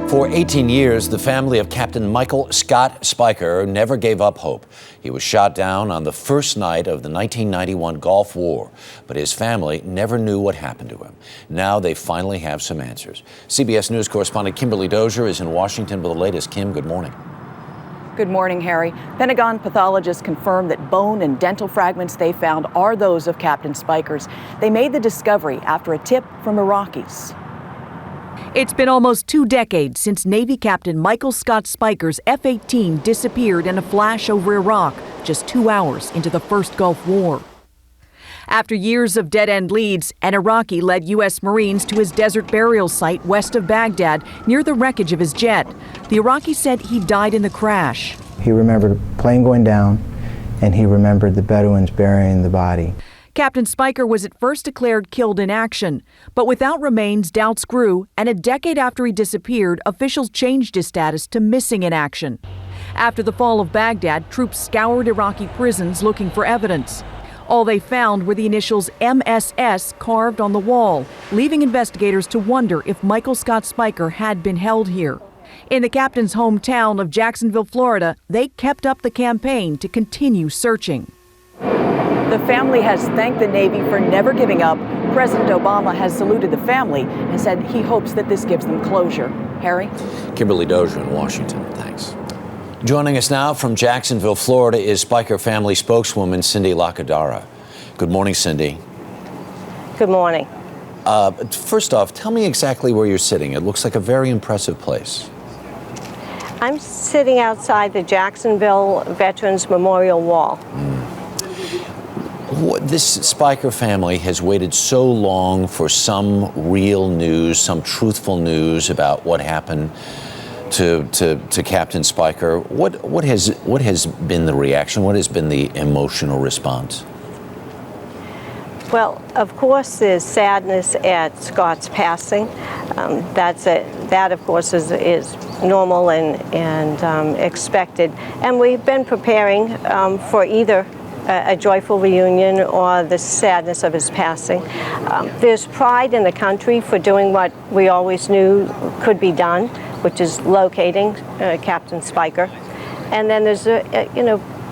For 18 years, the family of Captain Michael Scott Speicher never gave up hope. He was shot down on the first night of the 1991 Gulf War, but his family never knew what happened to him. Now they finally have some answers. CBS News correspondent Kimberly Dozier is in Washington with the latest. Kim, good morning. Good morning, Harry. Pentagon pathologists confirmed that bone and dental fragments they found are those of Captain Speicher's. They made the discovery after a tip from Iraqis. It's been almost 2 decades since Navy Captain Michael Scott Speicher's F-18 disappeared in a flash over Iraq, just 2 hours into the first Gulf War. After years of dead-end leads, an Iraqi led U.S. Marines to his desert burial site west of Baghdad near the wreckage of his jet. The Iraqi said he died in the crash. He remembered a plane going down, and he remembered the Bedouins burying the body. Captain Speicher was at first declared killed in action, but without remains, doubts grew, and a decade after he disappeared, officials changed his status to missing in action. After the fall of Baghdad, troops scoured Iraqi prisons looking for evidence. All they found were the initials MSS carved on the wall, leaving investigators to wonder if Michael Scott Speicher had been held here. In the captain's hometown of Jacksonville, Florida, they kept up the campaign to continue searching. The family has thanked the Navy for never giving up. President Obama has saluted the family and said he hopes that this gives them closure. Harry? Kimberly Dozier in Washington. Thanks. Joining us now from Jacksonville, Florida, is Speicher family spokeswoman Cindy LAQUIDARA. Good morning, Cindy. Good morning. First off, tell me exactly where you're sitting. It looks like a very impressive place. I'm sitting outside the Jacksonville Veterans Memorial Wall. This Speicher family has waited so long for some real news, some truthful news about what happened to Captain Speicher. What has been the reaction? What has been the emotional response? Well, of course, there's sadness at Scott's passing. That of course is normal and expected. And we've been preparing for either a joyful reunion or the sadness of his passing. There's pride in the country for doing what we always knew could be done, which is locating Captain Speicher. And then there's,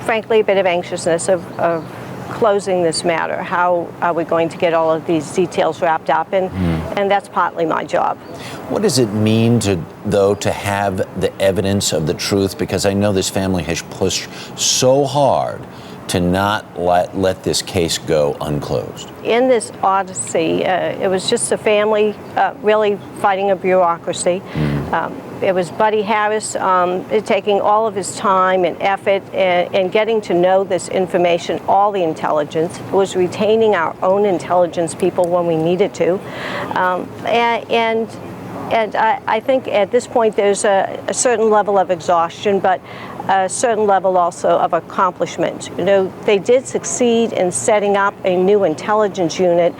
frankly, a bit of anxiousness of closing this matter. How are we going to get all of these details wrapped up? And that's partly my job. What does it mean to have the evidence of the truth? Because I know this family has pushed so hard to not let this case go unclosed. In this odyssey, it was just a family really fighting a bureaucracy. It was Buddy Harris taking all of his time and effort and getting to know this information, all the intelligence. It was retaining our own intelligence people when we needed to. And I think at this point there's a certain level of exhaustion, but a certain level also of accomplishment. They did succeed in setting up a new intelligence unit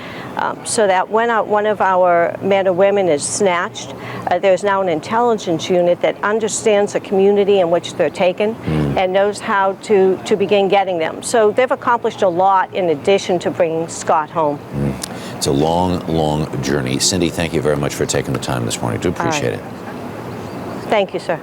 so that when one of our men or women is snatched, there's now an intelligence unit that understands the community in which they're taken and knows how to begin getting them. So they've accomplished a lot in addition to bringing Scott home. It's a long, long journey. Cindy, thank you very much for taking the time this morning. Do appreciate it. Thank you, sir.